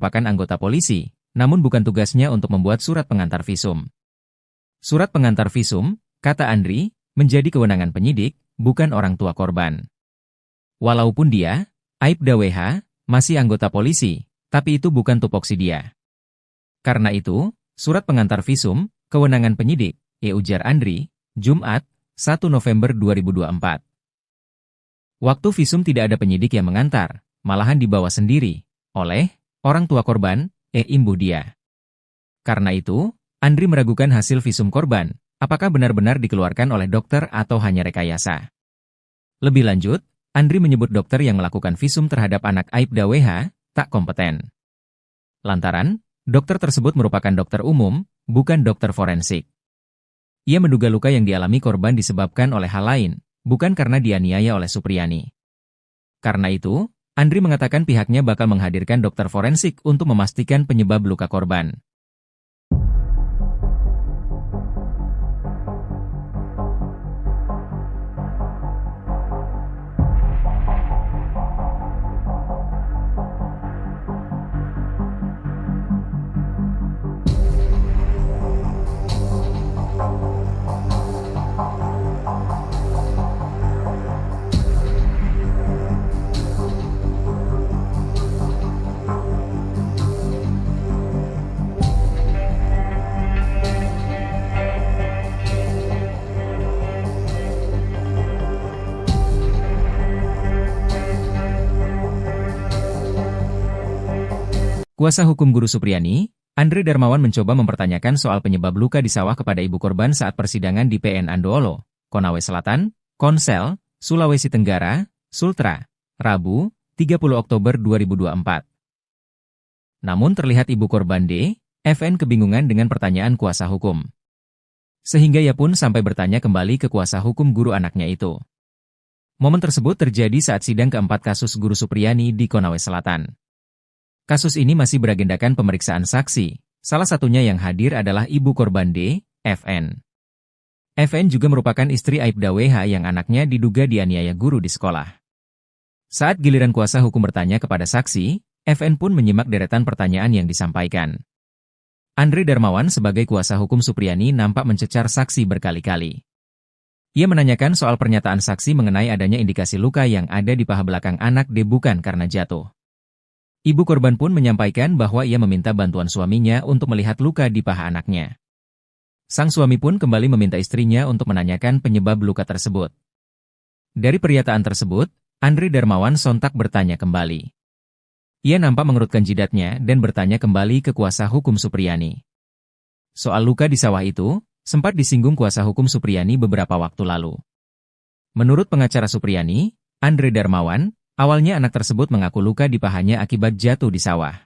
merupakan anggota polisi, namun bukan tugasnya untuk membuat surat pengantar visum. Surat pengantar visum, kata Andri, menjadi kewenangan penyidik, bukan orang tua korban. Walaupun dia, Aibda WH, masih anggota polisi, tapi itu bukan tupoksi dia. Karena itu, surat pengantar visum, kewenangan penyidik, ujar Andri, Jumat, 1 November 2024. Waktu visum tidak ada penyidik yang mengantar, malahan dibawa sendiri, oleh orang tua korban, imbuh dia. Karena itu, Andri meragukan hasil visum korban, apakah benar-benar dikeluarkan oleh dokter atau hanya rekayasa. Lebih lanjut, Andri menyebut dokter yang melakukan visum terhadap anak Aibda WH, tak kompeten. Lantaran, dokter tersebut merupakan dokter umum, bukan dokter forensik. Ia menduga luka yang dialami korban disebabkan oleh hal lain, bukan karena dianiaya oleh Supriyani. Karena itu, Andri mengatakan pihaknya bakal menghadirkan dokter forensik untuk memastikan penyebab luka korban. Kuasa hukum guru Supriyani, Andri Darmawan mencoba mempertanyakan soal penyebab luka di sawah kepada ibu korban saat persidangan di PN Andoolo, Konawe Selatan, Konsel, Sulawesi Tenggara, Sultra, Rabu, 30 Oktober 2024. Namun terlihat ibu korban D, FN kebingungan dengan pertanyaan kuasa hukum. Sehingga ia pun sampai bertanya kembali ke kuasa hukum guru anaknya itu. Momen tersebut terjadi saat sidang keempat kasus guru Supriyani di Konawe Selatan. Kasus ini masih beragendakan pemeriksaan saksi, salah satunya yang hadir adalah ibu korban D, FN. FN juga merupakan istri Aibda WH yang anaknya diduga dianiaya guru di sekolah. Saat giliran kuasa hukum bertanya kepada saksi, FN pun menyimak deretan pertanyaan yang disampaikan. Andri Darmawan sebagai kuasa hukum Supriyani nampak mencecar saksi berkali-kali. Ia menanyakan soal pernyataan saksi mengenai adanya indikasi luka yang ada di paha belakang anak D bukan karena jatuh. Ibu korban pun menyampaikan bahwa ia meminta bantuan suaminya untuk melihat luka di paha anaknya. Sang suami pun kembali meminta istrinya untuk menanyakan penyebab luka tersebut. Dari pernyataan tersebut, Andri Darmawan sontak bertanya kembali. Ia nampak mengerutkan jidatnya dan bertanya kembali ke kuasa hukum Supriyani. Soal luka di sawah itu, sempat disinggung kuasa hukum Supriyani beberapa waktu lalu. Menurut pengacara Supriyani, Andri Darmawan, awalnya anak tersebut mengaku luka di pahanya akibat jatuh di sawah.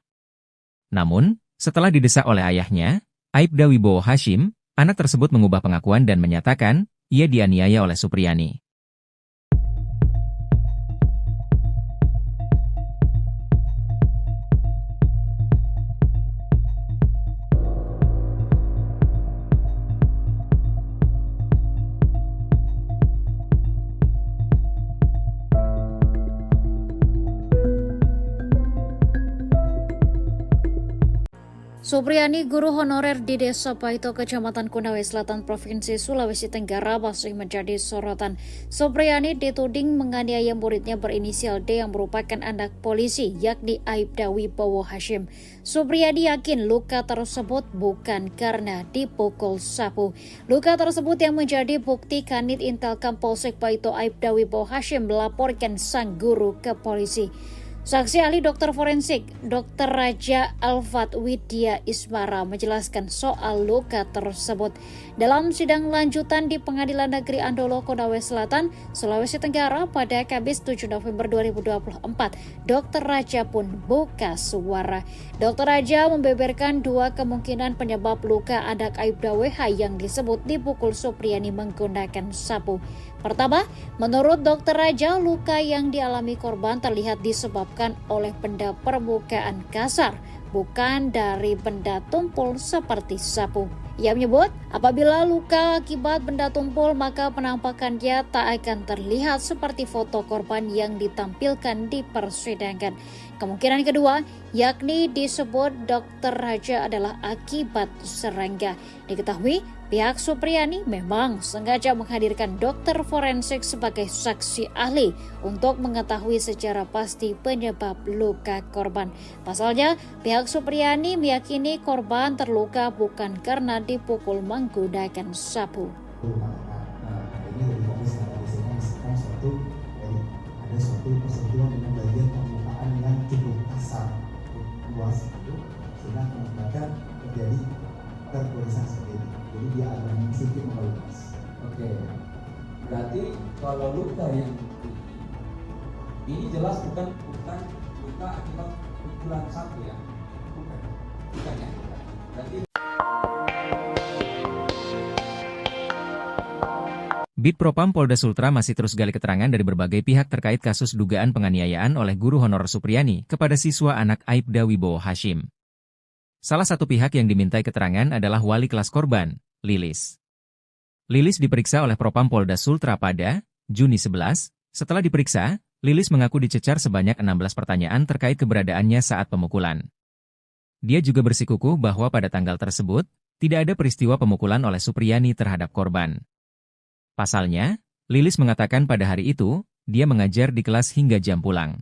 Namun, setelah didesak oleh ayahnya, Aibda Wibowo Hashim, anak tersebut mengubah pengakuan dan menyatakan, ia dianiaya oleh Supriyani. Supriyani, guru honorer di Desa Paito, Kecamatan Konawe Selatan, Provinsi Sulawesi Tenggara, masih menjadi sorotan. Supriyani dituding menganiaya muridnya berinisial D yang merupakan anak polisi, yakni Aibda Wibowo Hashim. Supriyani yakin luka tersebut bukan karena dipukul sapu. Luka tersebut yang menjadi bukti Kanit Intelkam Polsek Paito Aibda Wibowo Hashim melaporkan sang guru ke polisi. Saksi ahli dokter forensik, Dr. Raja Alfat Widya Ismara menjelaskan soal luka tersebut. Dalam sidang lanjutan di Pengadilan Negeri Andoolo, Konawe Selatan, Sulawesi Tenggara pada Kamis 7 November 2024, Dr. Raja pun buka suara. Dr. Raja membeberkan dua kemungkinan penyebab luka anak Aibda WH yang disebut dipukul Supriyani menggunakan sapu. Pertama, menurut Dr. Raja, luka yang dialami korban terlihat disebabkan oleh benda permukaan kasar, bukan dari benda tumpul seperti sapu. Ia menyebut, apabila luka akibat benda tumpul, maka penampakannya tak akan terlihat seperti foto korban yang ditampilkan di persidangan. Kemungkinan kedua, yakni disebut Dr. Raja adalah akibat serangga. Diketahui, pihak Supriyani memang sengaja menghadirkan dokter forensik sebagai saksi ahli untuk mengetahui secara pasti penyebab luka korban. Pasalnya, pihak Supriyani meyakini korban terluka bukan karena dipukul menggunakan sapu. Ada suatu persentuhan dengan bagian permukaan yang cukup kasar, luas itu, sehingga mengakibatkan terjadi tertulisan seperti ini. Jadi dia agak sedikit meluas. Oke, berarti kalau luka yang ini jelas bukan luka akibat pukulan sapu ya? Bukan ya? Berarti Bid Propam Polda Sultra masih terus gali keterangan dari berbagai pihak terkait kasus dugaan penganiayaan oleh guru honorer Supriyani kepada siswa anak Aibda Wibowo Hashim. Salah satu pihak yang dimintai keterangan adalah wali kelas korban, Lilis. Lilis diperiksa oleh Propam Polda Sultra pada Juni 11. Setelah diperiksa, Lilis mengaku dicecar sebanyak 16 pertanyaan terkait keberadaannya saat pemukulan. Dia juga bersikukuh bahwa pada tanggal tersebut, tidak ada peristiwa pemukulan oleh Supriyani terhadap korban. Pasalnya, Lilis mengatakan pada hari itu, dia mengajar di kelas hingga jam pulang.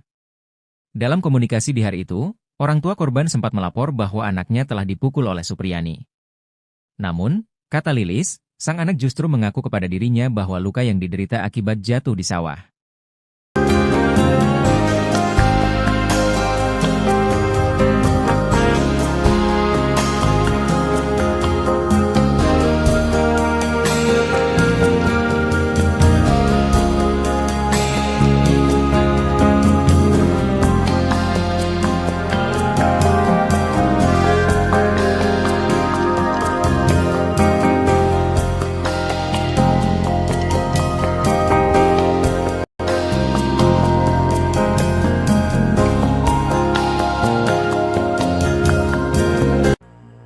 Dalam komunikasi di hari itu, orang tua korban sempat melapor bahwa anaknya telah dipukul oleh Supriyani. Namun, kata Lilis, sang anak justru mengaku kepada dirinya bahwa luka yang diderita akibat jatuh di sawah.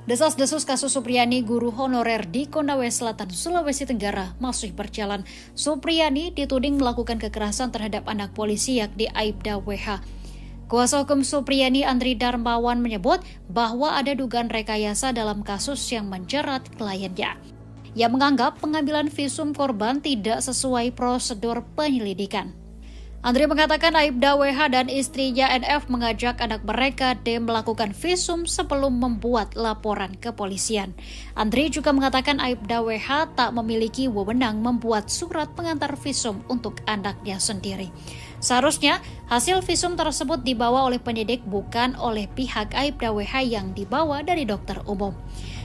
Desas-desus kasus Supriyani guru honorer di Konawe Selatan, Sulawesi Tenggara masih berjalan. Supriyani dituding melakukan kekerasan terhadap anak polisi yakni Aibda WH. Kuasa hukum Supriyani Andri Darmawan menyebut bahwa ada dugaan rekayasa dalam kasus yang menjerat kliennya. Ia menganggap pengambilan visum korban tidak sesuai prosedur penyelidikan. Andri mengatakan Aibda WH dan istrinya NF mengajak anak mereka D melakukan visum sebelum membuat laporan ke kepolisian. Andri juga mengatakan Aibda WH tak memiliki wewenang membuat surat pengantar visum untuk anaknya sendiri. Seharusnya, hasil visum tersebut dibawa oleh penyidik bukan oleh pihak Aibda WH yang dibawa dari dokter umum.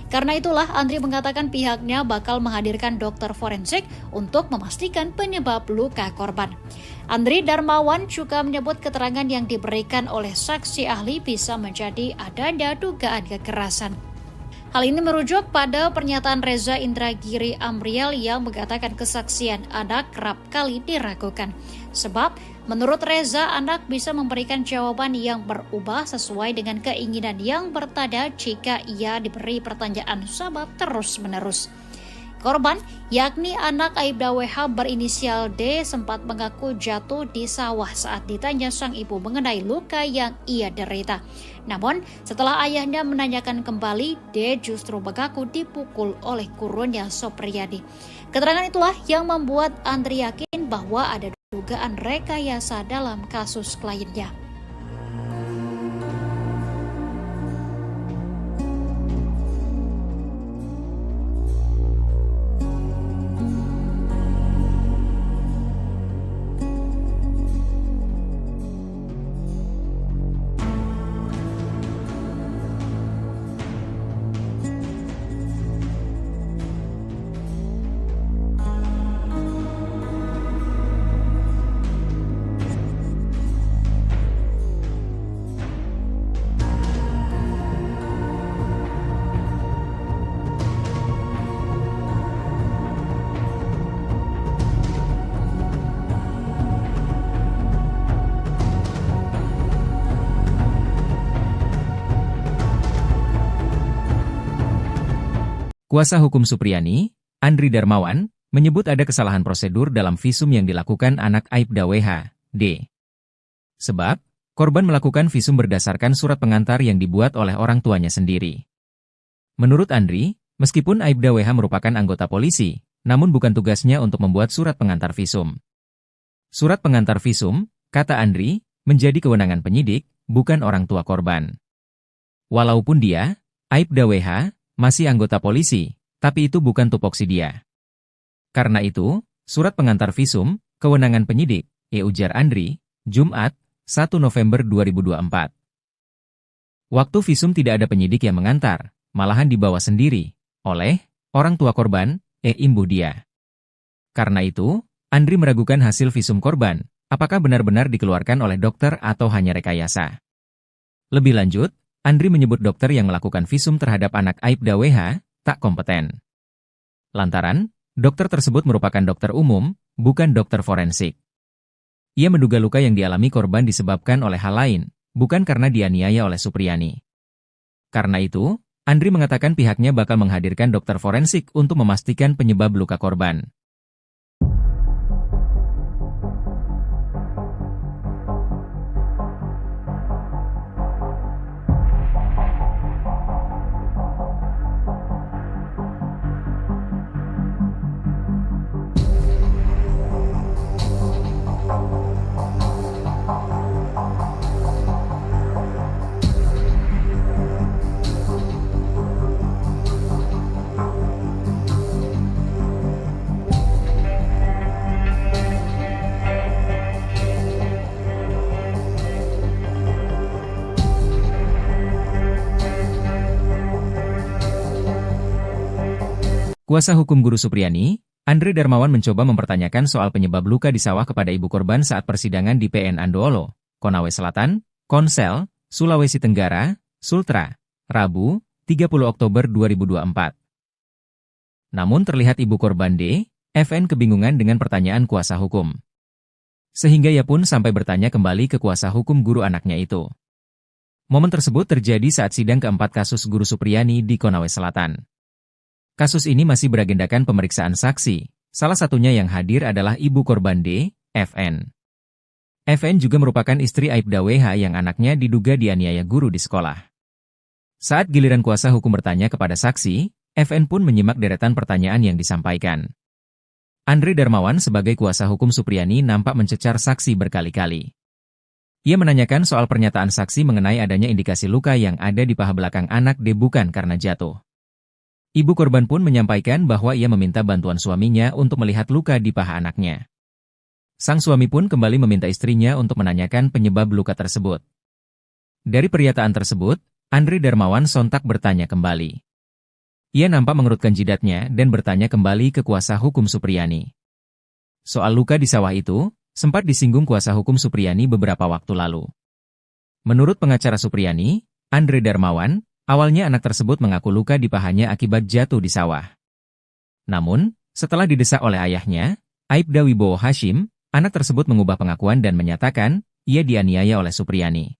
Karena itulah, Andri mengatakan pihaknya bakal menghadirkan dokter forensik untuk memastikan penyebab luka korban. Andri Darmawan juga menyebut keterangan yang diberikan oleh saksi ahli bisa menjadi adanya dugaan kekerasan. Hal ini merujuk pada pernyataan Reza Indragiri Amriel yang mengatakan kesaksian anak kerap kali diragukan. Sebab, menurut Reza, anak bisa memberikan jawaban yang berubah sesuai dengan keinginan yang bertanda jika ia diberi pertanyaan sama terus-menerus. Korban, yakni anak Aibda WH berinisial D, sempat mengaku jatuh di sawah saat ditanya sang ibu mengenai luka yang ia derita. Namun, setelah ayahnya menanyakan kembali, D justru mengaku dipukul oleh gurunya Supriyani. Keterangan itulah yang membuat Andri yakin bahwa ada dugaan rekayasa dalam kasus kliennya. Kuasa hukum Supriyani, Andri Darmawan, menyebut ada kesalahan prosedur dalam visum yang dilakukan anak Aibda WH, D. Sebab, Korban melakukan visum berdasarkan surat pengantar yang dibuat oleh orang tuanya sendiri. Menurut Andri, meskipun Aibda WH merupakan anggota polisi, namun bukan tugasnya untuk membuat surat pengantar visum. Surat pengantar visum, kata Andri, menjadi kewenangan penyidik, bukan orang tua korban. Walaupun dia, Aibda WH, masih anggota polisi, tapi itu bukan tupoksi dia. Karena itu, surat pengantar visum, kewenangan penyidik, ujar Andri, Jumat, 1 November 2024. Waktu visum tidak ada penyidik yang mengantar, malahan dibawa sendiri, oleh orang tua korban, imbuh dia. Karena itu, Andri meragukan hasil visum korban, apakah benar-benar dikeluarkan oleh dokter atau hanya rekayasa. Lebih lanjut, Andri menyebut dokter yang melakukan visum terhadap anak Aibda WH, tak kompeten. Lantaran, dokter tersebut merupakan dokter umum, bukan dokter forensik. Ia menduga luka yang dialami korban disebabkan oleh hal lain, bukan karena dianiaya oleh Supriyani. Karena itu, Andri mengatakan pihaknya bakal menghadirkan dokter forensik untuk memastikan penyebab luka korban. Kuasa hukum guru Supriyani, Andre Darmawan mencoba mempertanyakan soal penyebab luka di sawah kepada ibu korban saat persidangan di PN Andoolo, Konawe Selatan, Konsel, Sulawesi Tenggara, Sultra, Rabu, 30 Oktober 2024. Namun terlihat ibu korban D, FN kebingungan dengan pertanyaan kuasa hukum. Sehingga ia pun sampai bertanya kembali ke kuasa hukum guru anaknya itu. Momen tersebut terjadi saat sidang keempat kasus guru Supriyani di Konawe Selatan. Kasus ini masih beragendakan pemeriksaan saksi, salah satunya yang hadir adalah ibu korban D, FN. FN juga merupakan istri Aibda WH yang anaknya diduga dianiaya guru di sekolah. Saat giliran kuasa hukum bertanya kepada saksi, FN pun menyimak deretan pertanyaan yang disampaikan. Andre Darmawan sebagai kuasa hukum Supriyani nampak mencecar saksi berkali-kali. Ia menanyakan soal pernyataan saksi mengenai adanya indikasi luka yang ada di paha belakang anak D bukan karena jatuh. Ibu korban pun menyampaikan bahwa ia meminta bantuan suaminya untuk melihat luka di paha anaknya. Sang suami pun kembali meminta istrinya untuk menanyakan penyebab luka tersebut. Dari pernyataan tersebut, Andre Darmawan sontak bertanya kembali. Ia nampak mengerutkan jidatnya dan bertanya kembali ke kuasa hukum Supriyani. Soal luka di sawah itu, sempat disinggung kuasa hukum Supriyani beberapa waktu lalu. Menurut pengacara Supriyani, Andre Darmawan, awalnya anak tersebut mengaku luka di pahanya akibat jatuh di sawah. Namun, setelah didesak oleh ayahnya, Aibda Wibowo Hashim, anak tersebut mengubah pengakuan dan menyatakan, ia dianiaya oleh Supriyani.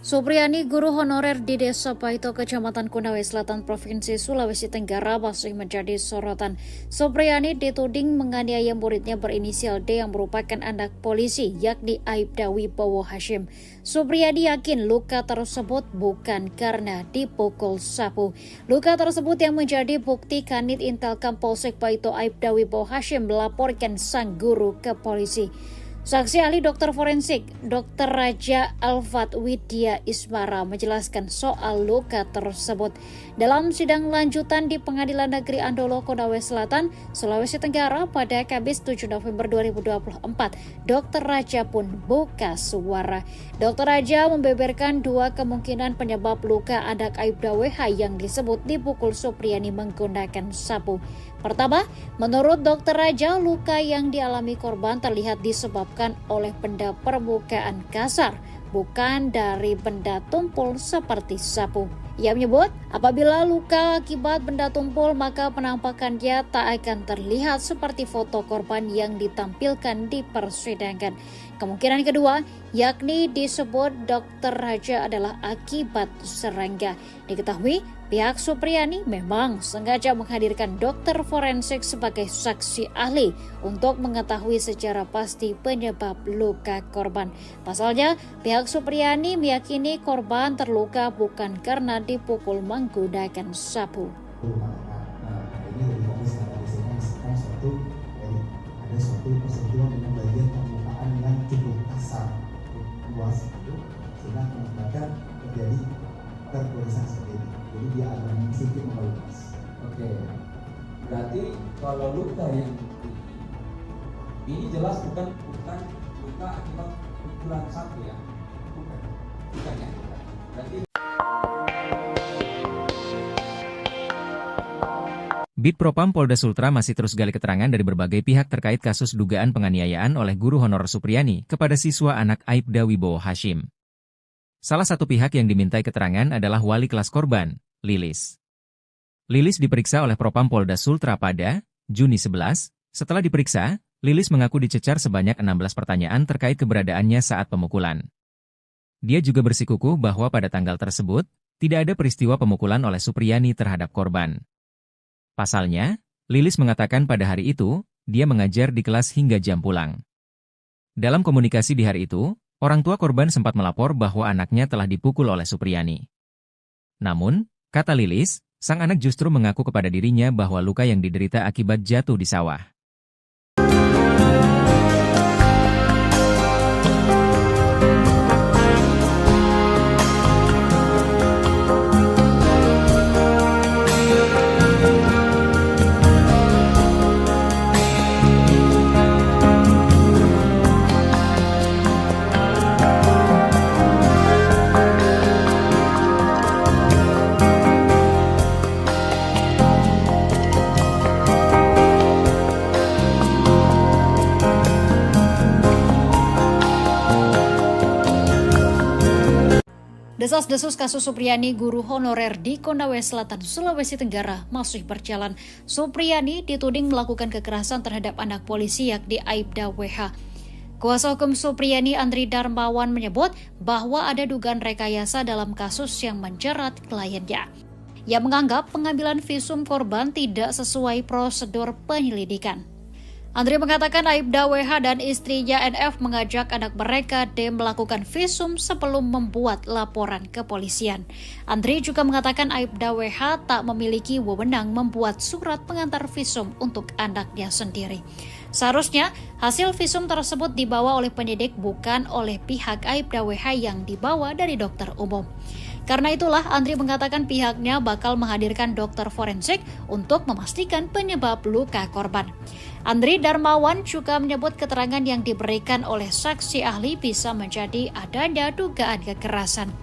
Supriyani, guru honorer di Desa Paito, Kecamatan Konawe Selatan, Provinsi Sulawesi Tenggara, masih menjadi sorotan. Supriyani dituding menganiaya muridnya berinisial D yang merupakan anak polisi, yakni Aibda Wibowo Hashim. Supriyani yakin luka tersebut bukan karena dipukul sapu. Luka tersebut yang menjadi bukti Kanit Intelkam Polsek Paito Aibda Wibowo Hashim melaporkan sang guru ke polisi. Saksi ahli dokter forensik, Dr. Raja Alfat Widya Ismara menjelaskan soal luka tersebut. Dalam sidang lanjutan di Pengadilan Negeri Andoolo, Konawe Selatan, Sulawesi Tenggara pada Kamis 7 November 2024, Dr. Raja pun buka suara. Dr. Raja membeberkan dua kemungkinan penyebab luka anak Aibda WH yang disebut dipukul Supriyani menggunakan sapu. Pertama, menurut Dr. Raja, luka yang dialami korban terlihat disebabkan oleh benda permukaan kasar, bukan dari benda tumpul seperti sapu. Ia menyebut, apabila luka akibat benda tumpul maka penampakannya tak akan terlihat seperti foto korban yang ditampilkan di persidangan. Kemungkinan kedua, yakni disebut Dr. Raja adalah akibat serangga. Diketahui, pihak Supriyani memang sengaja menghadirkan dokter forensik sebagai saksi ahli untuk mengetahui secara pasti penyebab luka korban. Pasalnya, pihak Supriyani meyakini korban terluka bukan karena dipukul menggunakan sapu. Ini dari kami secara misalkan ada suatu persentuhan dengan bagian permukaan yang cukup kasar, luas itu, sehingga mengakibatkan terjadi tergorisan seperti ini. Jadi dia agak sedikit meluas. Oke, berarti kalau luka yang ini jelas bukan luka akibat pukulan sapu ya, bukan ya. Berarti Bid Propam Polda Sultra masih terus gali keterangan dari berbagai pihak terkait kasus dugaan penganiayaan oleh guru honorer Supriyani kepada siswa anak Aibda Wibowo Hashim. Salah satu pihak yang dimintai keterangan adalah wali kelas korban, Lilis. Lilis diperiksa oleh Propam Polda Sultra pada Juni 11. Setelah diperiksa, Lilis mengaku dicecar sebanyak 16 pertanyaan terkait keberadaannya saat pemukulan. Dia juga bersikukuh bahwa pada tanggal tersebut, tidak ada peristiwa pemukulan oleh Supriyani terhadap korban. Pasalnya, Lilis mengatakan pada hari itu, dia mengajar di kelas hingga jam pulang. Dalam komunikasi di hari itu, orang tua korban sempat melapor bahwa anaknya telah dipukul oleh Supriyani. Namun, kata Lilis, sang anak justru mengaku kepada dirinya bahwa luka yang diderita akibat jatuh di sawah. Desas-desus kasus Supriyani guru honorer di Konawe Selatan, Sulawesi Tenggara masih berjalan. Supriyani dituding melakukan kekerasan terhadap anak polisi yakni Aibda WH. Kuasa hukum Supriyani Andri Darmawan menyebut bahwa ada dugaan rekayasa dalam kasus yang menjerat kliennya. Ia menganggap pengambilan visum korban tidak sesuai prosedur penyelidikan. Andri mengatakan Aibda WH dan istrinya NF mengajak anak mereka D melakukan visum sebelum membuat laporan ke polisian. Andri juga mengatakan Aibda WH tak memiliki wewenang membuat surat pengantar visum untuk anaknya sendiri. Seharusnya, hasil visum tersebut dibawa oleh penyidik bukan oleh pihak Aibda WH yang dibawa dari dokter umum. Karena itulah, Andri mengatakan pihaknya bakal menghadirkan dokter forensik untuk memastikan penyebab luka korban. Andri Darmawan juga menyebut keterangan yang diberikan oleh saksi ahli bisa menjadi adanya dugaan kekerasan.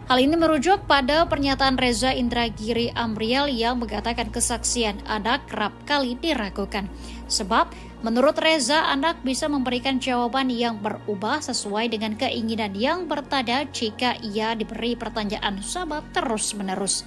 Hal ini merujuk pada pernyataan Reza Indragiri Amriel yang mengatakan kesaksian anak kerap kali diragukan. Sebab, menurut Reza, anak bisa memberikan jawaban yang berubah sesuai dengan keinginan yang bertanda jika ia diberi pertanyaan sabab terus-menerus.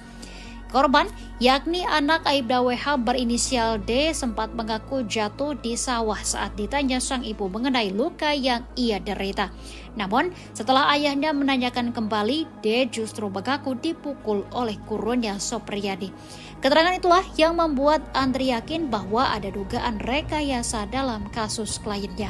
Korban, yakni anak Aibda WH berinisial D, sempat mengaku jatuh di sawah saat ditanya sang ibu mengenai luka yang ia derita. Namun, setelah ayahnya menanyakan kembali, D justru mengaku dipukul oleh gurunya Supriyani. Keterangan itulah yang membuat Andri yakin bahwa ada dugaan rekayasa dalam kasus kliennya.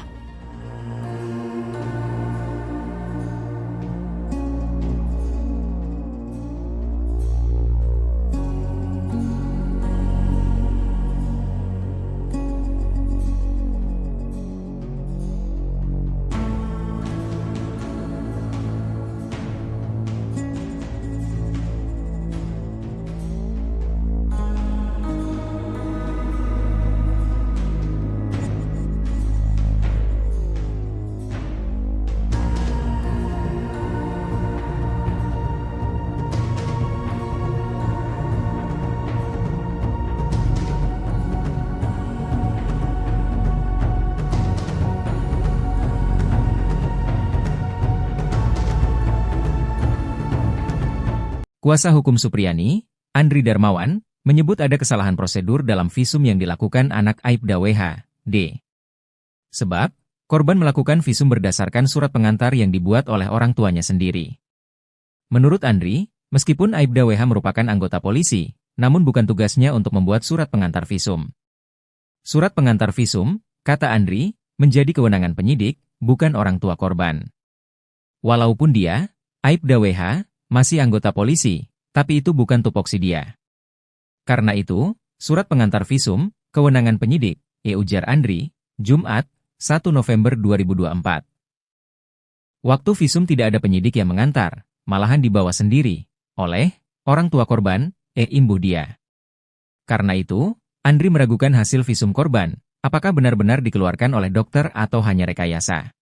Kuasa hukum Supriyani, Andri Darmawan, menyebut ada kesalahan prosedur dalam visum yang dilakukan anak Aibda WH, D. Sebab, korban melakukan visum berdasarkan surat pengantar yang dibuat oleh orang tuanya sendiri. Menurut Andri, meskipun Aibda WH merupakan anggota polisi, namun bukan tugasnya untuk membuat surat pengantar visum. Surat pengantar visum, kata Andri, menjadi kewenangan penyidik, bukan orang tua korban. Walaupun dia, Aibda WH, masih anggota polisi, tapi itu bukan tupoksi dia. Karena itu, surat pengantar visum, kewenangan penyidik, ujar Andri, Jumat, 1 November 2024. Waktu visum tidak ada penyidik yang mengantar, malahan dibawa sendiri, oleh orang tua korban, imbuh dia. Karena itu, Andri meragukan hasil visum korban, apakah benar-benar dikeluarkan oleh dokter atau hanya rekayasa.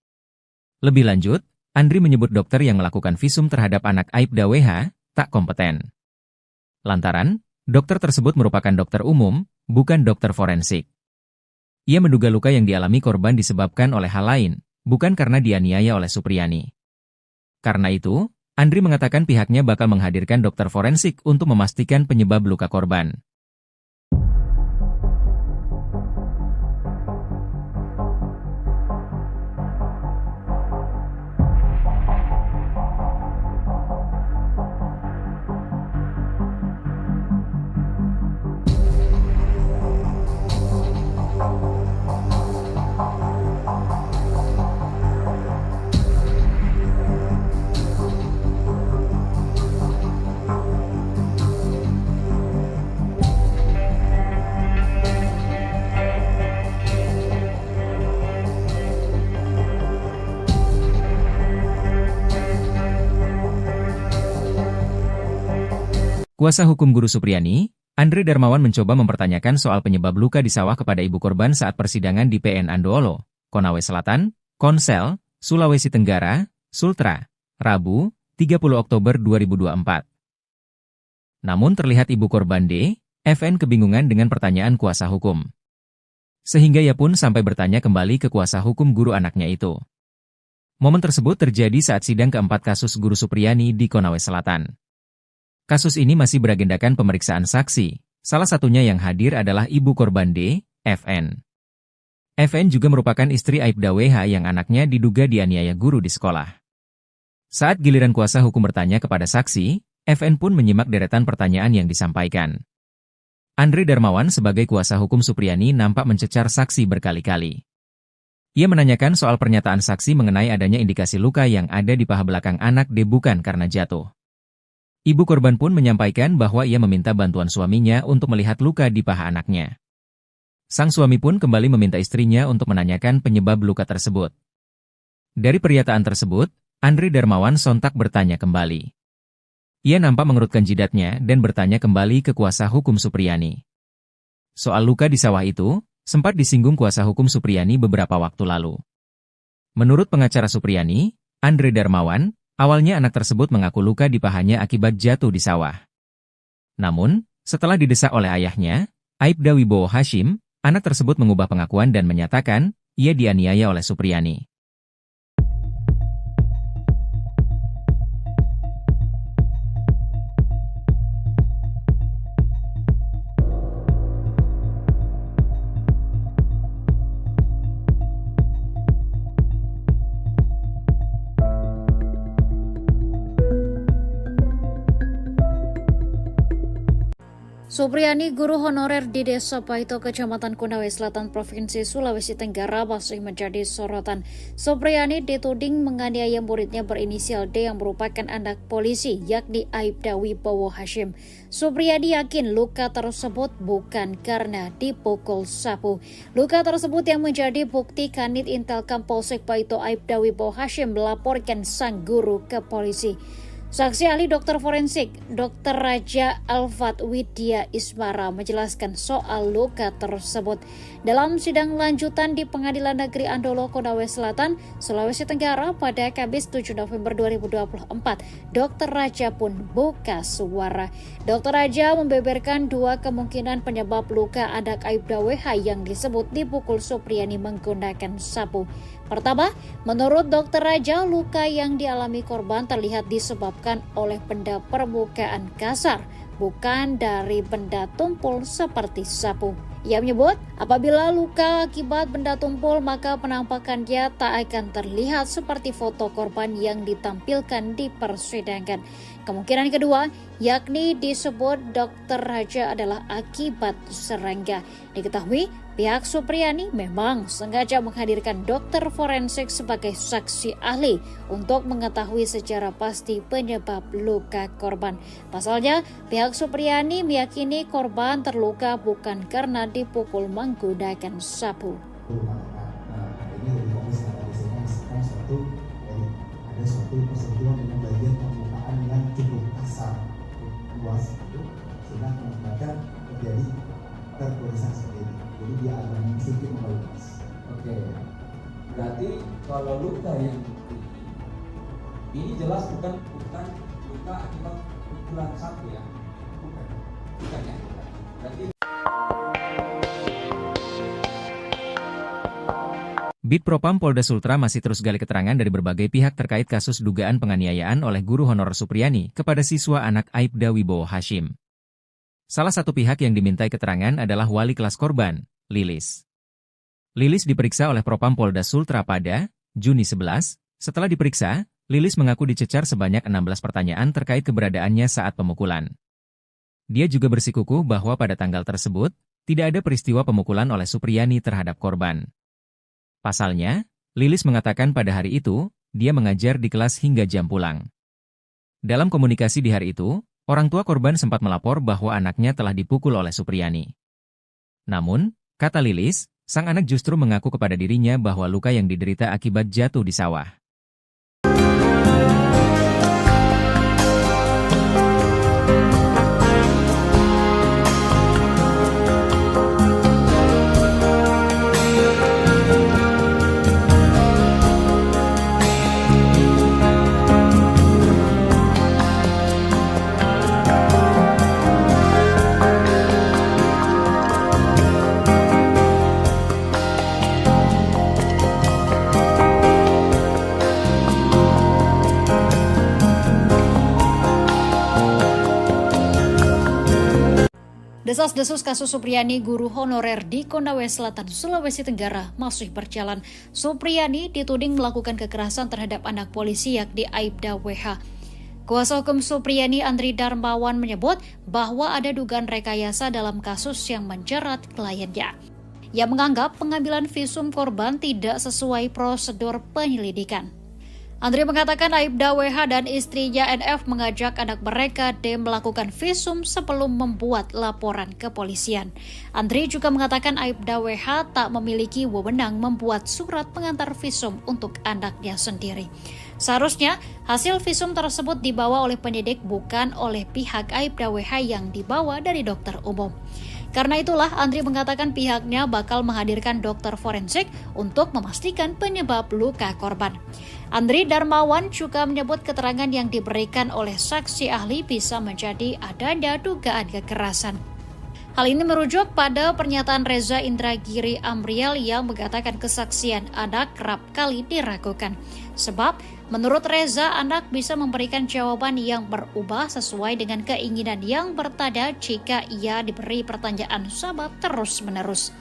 Lebih lanjut, Andri menyebut dokter yang melakukan visum terhadap anak Aibda WH, tak kompeten. Lantaran, dokter tersebut merupakan dokter umum, bukan dokter forensik. Ia menduga luka yang dialami korban disebabkan oleh hal lain, bukan karena dianiaya oleh Supriyani. Karena itu, Andri mengatakan pihaknya bakal menghadirkan dokter forensik untuk memastikan penyebab luka korban. Kuasa hukum guru Supriyani, Andri Darmawan mencoba mempertanyakan soal penyebab luka di sawah kepada ibu korban saat persidangan di PN Andoolo, Konawe Selatan, Konsel, Sulawesi Tenggara, Sultra, Rabu, 30 Oktober 2024. Namun terlihat ibu korban D, FN kebingungan dengan pertanyaan kuasa hukum. Sehingga ia pun sampai bertanya kembali ke kuasa hukum guru anaknya itu. Momen tersebut terjadi saat sidang keempat kasus guru Supriyani di Konawe Selatan. Kasus ini masih beragendakan pemeriksaan saksi, salah satunya yang hadir adalah ibu korban D, FN. FN juga merupakan istri Aibda WH yang anaknya diduga dianiaya guru di sekolah. Saat giliran kuasa hukum bertanya kepada saksi, FN pun menyimak deretan pertanyaan yang disampaikan. Andri Darmawan sebagai kuasa hukum Supriyani nampak mencecar saksi berkali-kali. Ia menanyakan soal pernyataan saksi mengenai adanya indikasi luka yang ada di paha belakang anak D bukan karena jatuh. Ibu korban pun menyampaikan bahwa ia meminta bantuan suaminya untuk melihat luka di paha anaknya. Sang suami pun kembali meminta istrinya untuk menanyakan penyebab luka tersebut. Dari pernyataan tersebut, Andri Darmawan sontak bertanya kembali. Ia nampak mengerutkan jidatnya dan bertanya kembali ke kuasa hukum Supriyani. Soal luka di sawah itu, sempat disinggung kuasa hukum Supriyani beberapa waktu lalu. Menurut pengacara Supriyani, Andri Darmawan, awalnya anak tersebut mengaku luka di pahanya akibat jatuh di sawah. Namun, setelah didesak oleh ayahnya, Aibda Wibowo Hashim, anak tersebut mengubah pengakuan dan menyatakan, ia dianiaya oleh Supriyani. Supriyani, guru honorer di Desa Paito, Kecamatan Konawe Selatan, Provinsi Sulawesi Tenggara, masih menjadi sorotan. Supriyani dituding menganiaya muridnya berinisial D yang merupakan anak polisi, yakni Aibda Wibowo Hashim. Supriyani yakin luka tersebut bukan karena dipukul sapu. Luka tersebut yang menjadi bukti Kanit Intelkam Polsek Paito Aibda Wibowo Hashim melaporkan sang guru ke polisi. Saksi ahli dokter forensik, Dr. Raja Alfat Widya Ismara menjelaskan soal luka tersebut. Dalam sidang lanjutan di Pengadilan Negeri Andoolo, Konawe Selatan, Sulawesi Tenggara pada Kamis 7 November 2024, Dr. Raja pun buka suara. Dr. Raja membeberkan dua kemungkinan penyebab luka anak Aibda WH yang disebut dipukul Supriyani menggunakan sapu. Pertama, menurut Dr. Raja, luka yang dialami korban terlihat disebabkan disebabkan oleh benda permukaan kasar, bukan dari benda tumpul seperti sapu. Ia menyebut, apabila luka akibat benda tumpul, maka penampakannya tak akan terlihat seperti foto korban yang ditampilkan di persidangan. Kemungkinan kedua, yakni disebut Dr. Raja adalah akibat serangga. Diketahui, pihak Supriyani memang sengaja menghadirkan dokter forensik sebagai saksi ahli untuk mengetahui secara pasti penyebab luka korban. Pasalnya, pihak Supriyani meyakini korban terluka bukan karena dipukul menggunakan sapu. Ini lebih fokus pada misalkan ada suatu persentuhan dengan bagian permukaan yang cukup kasar, luas itu, sehingga mengakibatkan terjadi tertulisan seperti ini. Jadi dia agak sedikit mengelupas. Oke, berarti kalau luka yang ini jelas bukan luka akibat pukulan sapu ya, bukan ya. Berarti Bid Propam Polda Sultra masih terus gali keterangan dari berbagai pihak terkait kasus dugaan penganiayaan oleh guru honorer Supriyani kepada siswa anak Aibda Wibowo Hashim. Salah satu pihak yang dimintai keterangan adalah wali kelas korban, Lilis. Lilis diperiksa oleh Propam Polda Sultra pada Juni 11. Setelah diperiksa, Lilis mengaku dicecar sebanyak 16 pertanyaan terkait keberadaannya saat pemukulan. Dia juga bersikukuh bahwa pada tanggal tersebut, tidak ada peristiwa pemukulan oleh Supriyani terhadap korban. Pasalnya, Lilis mengatakan pada hari itu, dia mengajar di kelas hingga jam pulang. Dalam komunikasi di hari itu, orang tua korban sempat melapor bahwa anaknya telah dipukul oleh Supriyani. Namun, kata Lilis, sang anak justru mengaku kepada dirinya bahwa luka yang diderita akibat jatuh di sawah. Desas-desus kasus Supriyani guru honorer di Konawe Selatan, Sulawesi Tenggara masih berjalan. Supriyani dituding melakukan kekerasan terhadap anak polisi yakni Aibda WH. Kuasa hukum Supriyani Andri Darmawan menyebut bahwa ada dugaan rekayasa dalam kasus yang menjerat kliennya. Ia menganggap pengambilan visum korban tidak sesuai prosedur penyelidikan. Andri mengatakan Aibda WH dan istrinya NF mengajak anak mereka D melakukan visum sebelum membuat laporan ke polisian. Andri juga mengatakan Aibda WH tak memiliki wewenang membuat surat pengantar visum untuk anaknya sendiri. Seharusnya, hasil visum tersebut dibawa oleh penyidik bukan oleh pihak Aibda WH yang dibawa dari dokter umum. Karena itulah, Andri mengatakan pihaknya bakal menghadirkan dokter forensik untuk memastikan penyebab luka korban. Andri Darmawan juga menyebut keterangan yang diberikan oleh saksi ahli bisa menjadi adanya dugaan kekerasan. Hal ini merujuk pada pernyataan Reza Indragiri Amriel yang mengatakan kesaksian anak kerap kali diragukan. Sebab, menurut Reza, anak bisa memberikan jawaban yang berubah sesuai dengan keinginan yang bertanda jika ia diberi pertanyaan sama terus-menerus.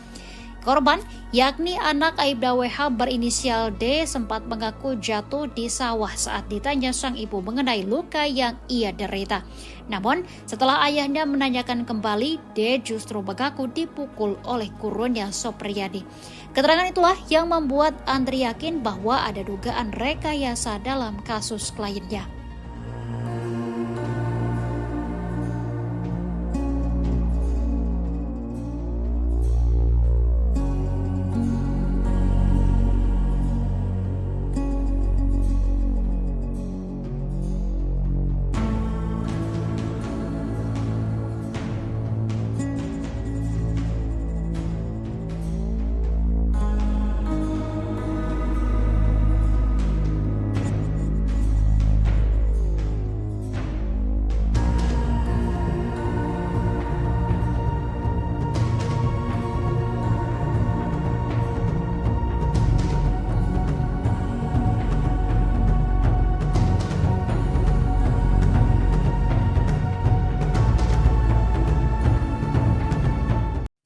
Korban, yakni anak Aibda WH berinisial D, sempat mengaku jatuh di sawah saat ditanya sang ibu mengenai luka yang ia derita. Namun, setelah ayahnya menanyakan kembali, D justru mengaku dipukul oleh gurunya Supriyani. Keterangan itulah yang membuat Andri yakin bahwa ada dugaan rekayasa dalam kasus kliennya.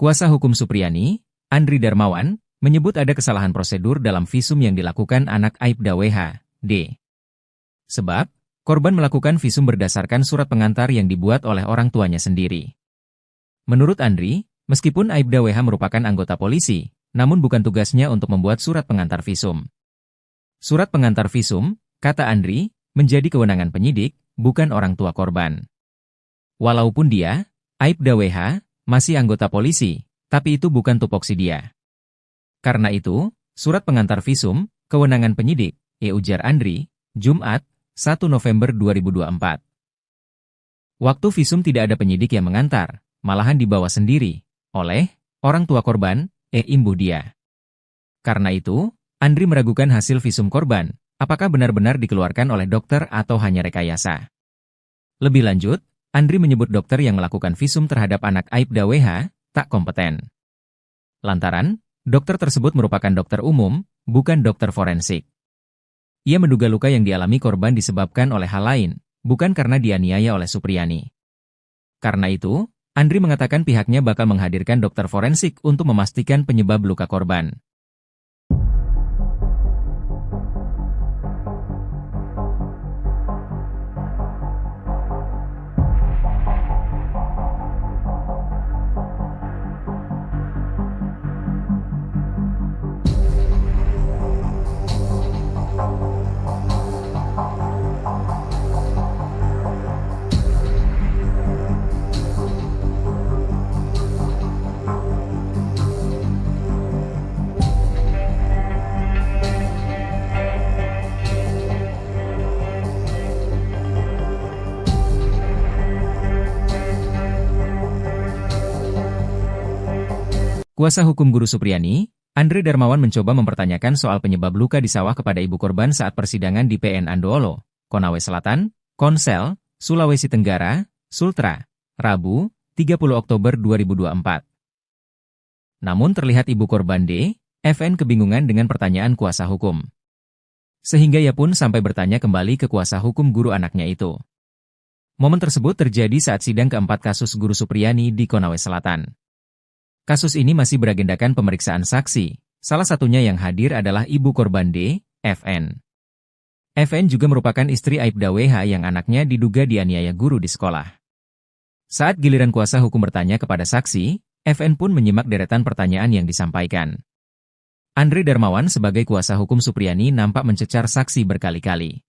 Kuasa hukum Supriyani, Andri Darmawan, menyebut ada kesalahan prosedur dalam visum yang dilakukan anak Aibda WH, D. Sebab, korban melakukan visum berdasarkan surat pengantar yang dibuat oleh orang tuanya sendiri. Menurut Andri, meskipun Aibda WH merupakan anggota polisi, namun bukan tugasnya untuk membuat surat pengantar visum. Surat pengantar visum, kata Andri, menjadi kewenangan penyidik, bukan orang tua korban. Walaupun dia, Aibda WH, masih anggota polisi, tapi itu bukan tupoksi dia. Karena itu, surat pengantar visum, kewenangan penyidik, ujar Andri, Jumat, 1 November 2024. Waktu visum tidak ada penyidik yang mengantar, malahan dibawa sendiri, oleh orang tua korban, imbuh dia. Karena itu, Andri meragukan hasil visum korban, apakah benar-benar dikeluarkan oleh dokter atau hanya rekayasa. Lebih lanjut, Andri menyebut dokter yang melakukan visum terhadap anak Aibda WH, tak kompeten. Lantaran, dokter tersebut merupakan dokter umum, bukan dokter forensik. Ia menduga luka yang dialami korban disebabkan oleh hal lain, bukan karena dianiaya oleh Supriyani. Karena itu, Andri mengatakan pihaknya bakal menghadirkan dokter forensik untuk memastikan penyebab luka korban. Kuasa hukum guru Supriyani, Andri Darmawan mencoba mempertanyakan soal penyebab luka di sawah kepada ibu korban saat persidangan di PN Andoolo, Konawe Selatan, Konsel, Sulawesi Tenggara, Sultra, Rabu, 30 Oktober 2024. Namun terlihat ibu korban D, FN kebingungan dengan pertanyaan kuasa hukum. Sehingga ia pun sampai bertanya kembali ke kuasa hukum guru anaknya itu. Momen tersebut terjadi saat sidang keempat kasus guru Supriyani di Konawe Selatan. Kasus ini masih beragendakan pemeriksaan saksi, salah satunya yang hadir adalah ibu korban D, FN. FN juga merupakan istri Aibda WH yang anaknya diduga dianiaya guru di sekolah. Saat giliran kuasa hukum bertanya kepada saksi, FN pun menyimak deretan pertanyaan yang disampaikan. Andri Darmawan sebagai kuasa hukum Supriyani nampak mencecar saksi berkali-kali.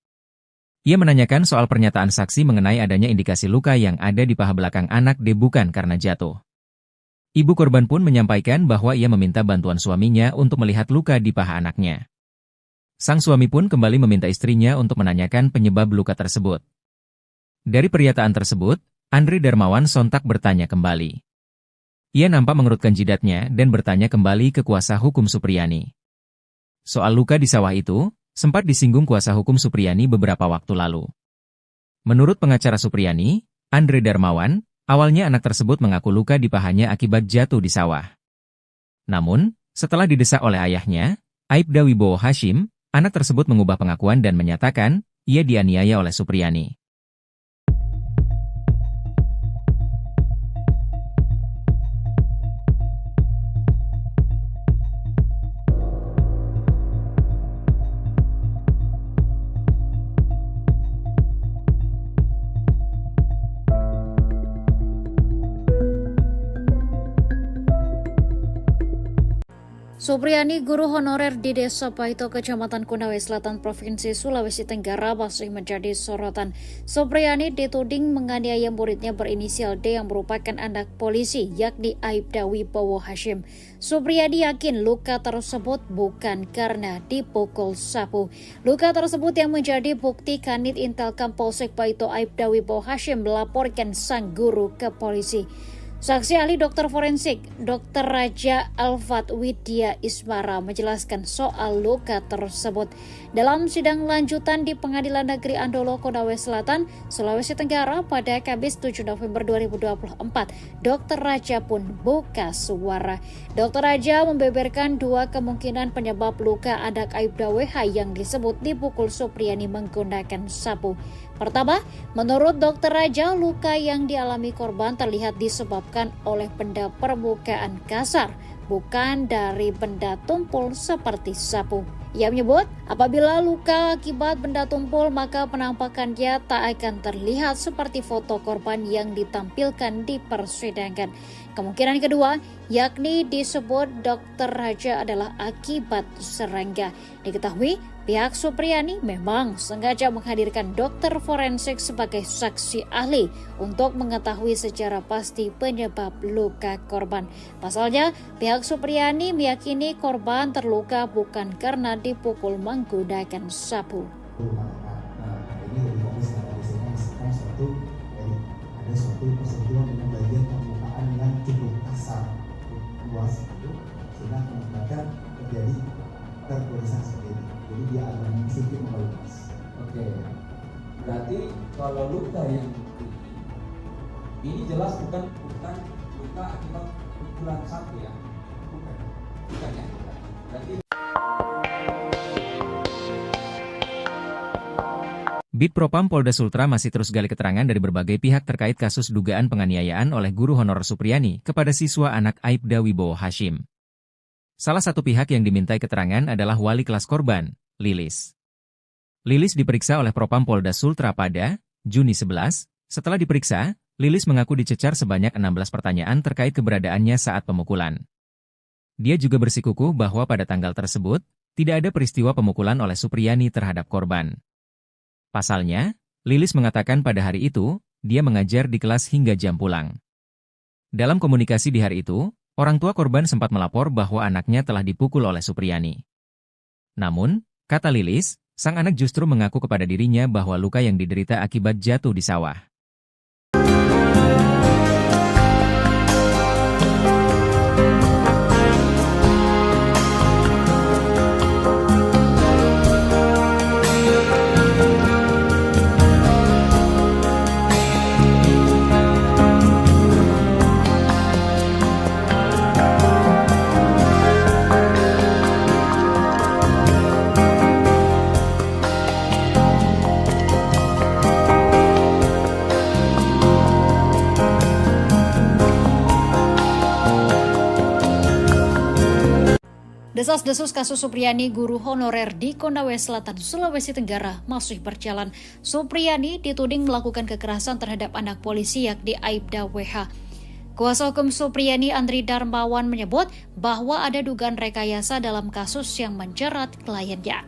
Ia menanyakan soal pernyataan saksi mengenai adanya indikasi luka yang ada di paha belakang anak D bukan karena jatuh. Ibu korban pun menyampaikan bahwa ia meminta bantuan suaminya untuk melihat luka di paha anaknya. Sang suami pun kembali meminta istrinya untuk menanyakan penyebab luka tersebut. Dari pernyataan tersebut, Andri Darmawan sontak bertanya kembali. Ia nampak mengerutkan jidatnya dan bertanya kembali ke kuasa hukum Supriyani. Soal luka di sawah itu, sempat disinggung kuasa hukum Supriyani beberapa waktu lalu. Menurut pengacara Supriyani, Andri Darmawan, awalnya anak tersebut mengaku luka di pahanya akibat jatuh di sawah. Namun, setelah didesak oleh ayahnya, Aibda Wibowo Hashim, anak tersebut mengubah pengakuan dan menyatakan, ia dianiaya oleh Supriyani. Supriyani, guru honorer di Desa Paito, Kecamatan Konawe Selatan, Provinsi Sulawesi Tenggara, masih menjadi sorotan. Supriyani dituding menganiaya muridnya berinisial D yang merupakan anak polisi, yakni Aibda Wibowo Hashim. Supriyani yakin luka tersebut bukan karena dipukul sapu. Luka tersebut yang menjadi bukti Kanit Intelkam Polsek Paito Aibda Wibowo Hashim melaporkan sang guru ke polisi. Saksi ahli dokter forensik, Dr. Raja Alfat Widya Ismara menjelaskan soal luka tersebut. Dalam sidang lanjutan di Pengadilan Negeri Andoolo, Konawe Selatan, Sulawesi Tenggara pada Kamis 7 November 2024, Dr. Raja pun buka suara. Dr. Raja membeberkan dua kemungkinan penyebab luka anak Aibda WH yang disebut dipukul Supriyani menggunakan sapu. Pertama, menurut Dr. Raja, luka yang dialami korban terlihat disebabkan disebabkan oleh benda permukaan kasar, bukan dari benda tumpul seperti sapu. Ia menyebut, apabila luka akibat benda tumpul, maka penampakannya tak akan terlihat seperti foto korban yang ditampilkan di persidangan. Kemungkinan kedua, yakni disebut Dr. Raja adalah akibat serangga. Diketahui, pihak Supriyani memang sengaja menghadirkan dokter forensik sebagai saksi ahli untuk mengetahui secara pasti penyebab luka korban. Pasalnya, pihak Supriyani meyakini korban terluka bukan karena dipukul menggunakan sapu. Ini dari kami secara misalkan ada suatu persentuhan dengan bagian permukaan yang cukup kasar, luas itu, sehingga mengakibatkan terjadi tertulisan seperti ini. Jadi dia akan sedikit meluas. Oke, berarti kalau luka yang ini jelas bukan luka akibat pukulan sapu ya, bukan ya. Berarti Bid Propam Polda Sultra masih terus gali keterangan dari berbagai pihak terkait kasus dugaan penganiayaan oleh guru honorer Supriyani kepada siswa anak Aibda Wibowo Hashim. Salah satu pihak yang dimintai keterangan adalah wali kelas korban, Lilis. Lilis diperiksa oleh Propam Polda Sultra pada Juni 11. Setelah diperiksa, Lilis mengaku dicecar sebanyak 16 pertanyaan terkait keberadaannya saat pemukulan. Dia juga bersikukuh bahwa pada tanggal tersebut, tidak ada peristiwa pemukulan oleh Supriyani terhadap korban. Pasalnya, Lilis mengatakan pada hari itu, dia mengajar di kelas hingga jam pulang. Dalam komunikasi di hari itu, orang tua korban sempat melapor bahwa anaknya telah dipukul oleh Supriyani. Namun, kata Lilis, sang anak justru mengaku kepada dirinya bahwa luka yang diderita akibat jatuh di sawah. Desas-desus kasus Supriyani guru honorer di Konawe Selatan, Sulawesi Tenggara masih berjalan. Supriyani dituding melakukan kekerasan terhadap anak polisi yakni Aibda WH. Kuasa hukum Supriyani Andri Darmawan menyebut bahwa ada dugaan rekayasa dalam kasus yang menjerat kliennya.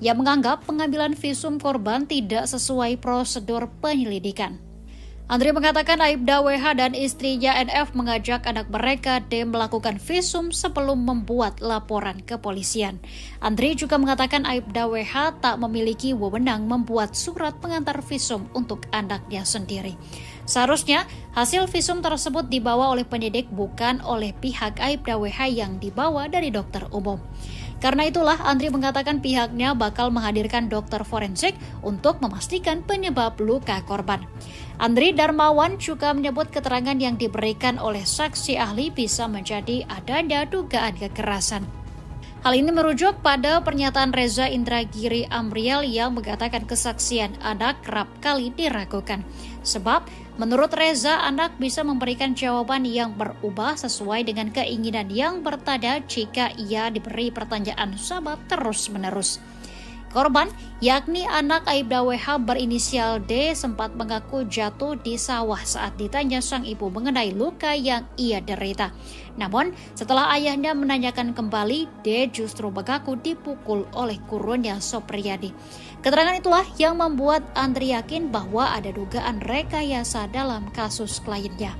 Ia menganggap pengambilan visum korban tidak sesuai prosedur penyelidikan. Andri mengatakan Aibda WH dan istrinya NF mengajak anak mereka D melakukan visum sebelum membuat laporan ke polisian. Andri juga mengatakan Aibda WH tak memiliki wewenang membuat surat pengantar visum untuk anaknya sendiri. Seharusnya hasil visum tersebut dibawa oleh penyidik bukan oleh pihak Aibda WH yang dibawa dari dokter umum. Karena itulah Andri mengatakan pihaknya bakal menghadirkan dokter forensik untuk memastikan penyebab luka korban. Andri Darmawan juga menyebut keterangan yang diberikan oleh saksi ahli bisa menjadi adanya dugaan kekerasan. Hal ini merujuk pada pernyataan Reza Indragiri Amriel yang mengatakan kesaksian anak kerap kali diragukan. Sebab, menurut Reza, anak bisa memberikan jawaban yang berubah sesuai dengan keinginan yang bertanda jika ia diberi pertanyaan sama terus-menerus. Korban, yakni anak Aibda WH berinisial D sempat mengaku jatuh di sawah saat ditanya sang ibu mengenai luka yang ia derita. Namun, setelah ayahnya menanyakan kembali, D justru mengaku dipukul oleh gurunya Supriyani. Keterangan itulah yang membuat Andri yakin bahwa ada dugaan rekayasa dalam kasus kliennya.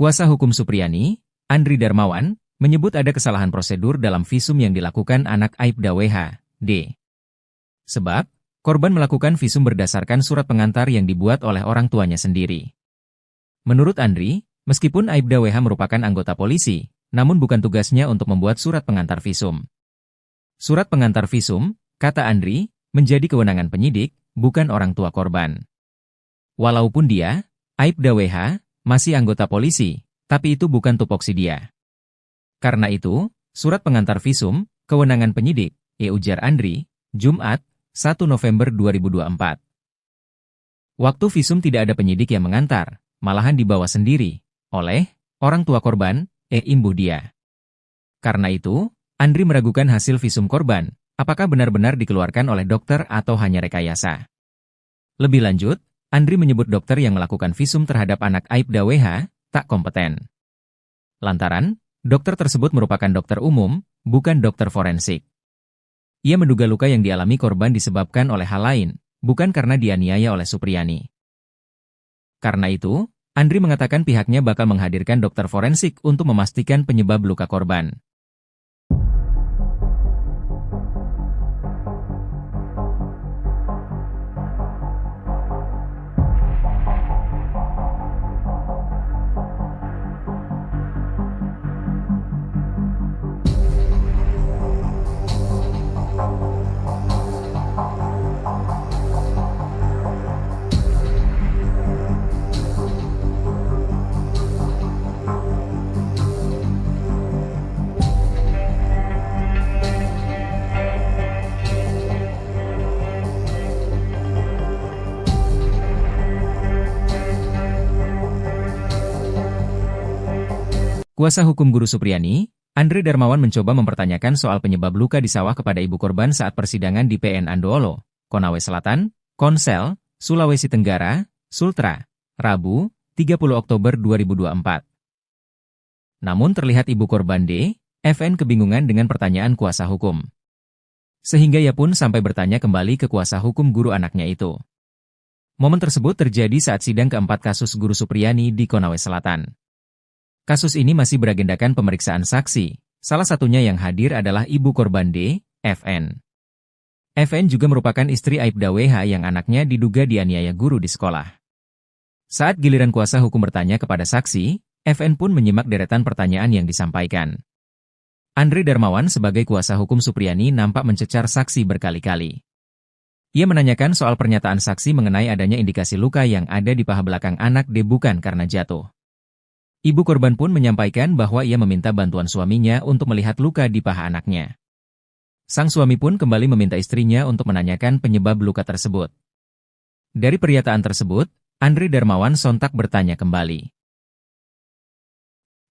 Kuasa hukum Supriyani, Andri Darmawan, menyebut ada kesalahan prosedur dalam visum yang dilakukan anak Aibda WH, D. Sebab, korban melakukan visum berdasarkan surat pengantar yang dibuat oleh orang tuanya sendiri. Menurut Andri, meskipun Aibda WH merupakan anggota polisi, namun bukan tugasnya untuk membuat surat pengantar visum. Surat pengantar visum, kata Andri, menjadi kewenangan penyidik, bukan orang tua korban. Walaupun dia, Aibda WH, masih anggota polisi, tapi itu bukan tupoksi dia. Karena itu, surat pengantar visum, kewenangan penyidik, ujar Andri, Jumat, 1 November 2024. Waktu visum tidak ada penyidik yang mengantar, malahan dibawa sendiri, oleh orang tua korban, imbuh dia. Karena itu, Andri meragukan hasil visum korban, apakah benar-benar dikeluarkan oleh dokter atau hanya rekayasa. Lebih lanjut, Andri menyebut dokter yang melakukan visum terhadap anak Aibda WH, tak kompeten. Lantaran, dokter tersebut merupakan dokter umum, bukan dokter forensik. Ia menduga luka yang dialami korban disebabkan oleh hal lain, bukan karena dianiaya oleh Supriyani. Karena itu, Andri mengatakan pihaknya bakal menghadirkan dokter forensik untuk memastikan penyebab luka korban. Kuasa hukum guru Supriyani, Andri Darmawan mencoba mempertanyakan soal penyebab luka di sawah kepada ibu korban saat persidangan di PN Andoolo, Konawe Selatan, Konsel, Sulawesi Tenggara, Sultra, Rabu, 30 Oktober 2024. Namun terlihat ibu korban D, FN kebingungan dengan pertanyaan kuasa hukum. Sehingga ia pun sampai bertanya kembali ke kuasa hukum guru anaknya itu. Momen tersebut terjadi saat sidang keempat kasus guru Supriyani di Konawe Selatan. Kasus ini masih beragendakan pemeriksaan saksi, salah satunya yang hadir adalah ibu korban D, FN. FN juga merupakan istri Aibda WH yang anaknya diduga dianiaya guru di sekolah. Saat giliran kuasa hukum bertanya kepada saksi, FN pun menyimak deretan pertanyaan yang disampaikan. Andri Darmawan sebagai kuasa hukum Supriyani nampak mencecar saksi berkali-kali. Ia menanyakan soal pernyataan saksi mengenai adanya indikasi luka yang ada di paha belakang anak D bukan karena jatuh. Ibu korban pun menyampaikan bahwa ia meminta bantuan suaminya untuk melihat luka di paha anaknya. Sang suami pun kembali meminta istrinya untuk menanyakan penyebab luka tersebut. Dari pernyataan tersebut, Andri Darmawan sontak bertanya kembali.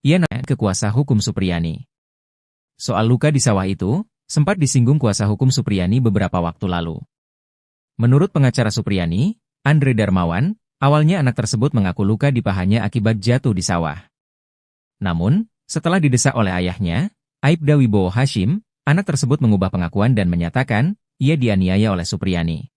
Ia nanya ke kuasa hukum Supriyani. Soal luka di sawah itu, sempat disinggung kuasa hukum Supriyani beberapa waktu lalu. Menurut pengacara Supriyani, Andri Darmawan, awalnya anak tersebut mengaku luka di pahanya akibat jatuh di sawah. Namun, setelah didesak oleh ayahnya, Aibda Wibowo Hashim, anak tersebut mengubah pengakuan dan menyatakan, ia dianiaya oleh Supriyani.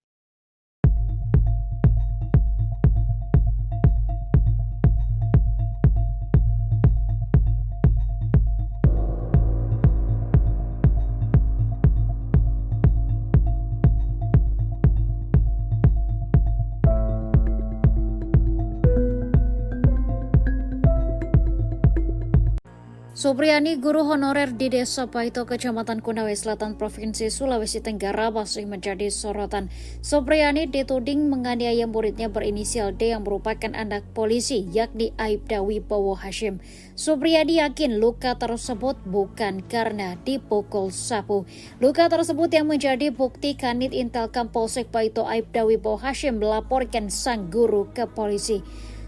Supriyani, guru honorer di Desa Paito, Kecamatan Konawe Selatan, Provinsi Sulawesi Tenggara, masih menjadi sorotan. Supriyani dituding menganiaya muridnya berinisial D yang merupakan anak polisi, yakni Aibda Wibowo Hashim. Supriyani yakin luka tersebut bukan karena dipukul sapu. Luka tersebut yang menjadi bukti Kanit Intelkam Polsek Paito Aibda Wibowo Hashim melaporkan sang guru ke polisi.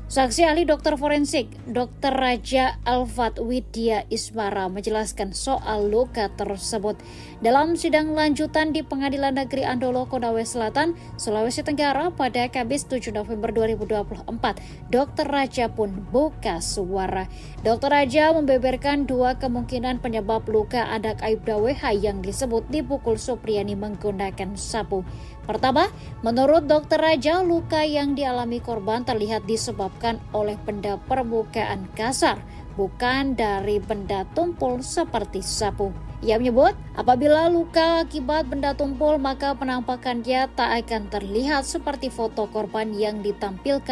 Saksi ahli dokter forensik, Dr. Raja Alfat Widya Ismara menjelaskan soal luka tersebut. Dalam sidang lanjutan di Pengadilan Negeri Andoolo, Konawe Selatan, Sulawesi Tenggara pada Kamis 7 November 2024, Dr. Raja pun buka suara. Dr. Raja membeberkan dua kemungkinan penyebab luka anak Aibda WH yang disebut dipukul Supriyani menggunakan sapu. Pertama, menurut Dr. Raja, luka yang dialami korban terlihat disebabkan disebabkan oleh benda permukaan kasar, bukan dari benda tumpul seperti sapu. Ia menyebut, apabila luka akibat benda tumpul, maka penampakannya tak akan terlihat seperti foto korban yang ditampilkan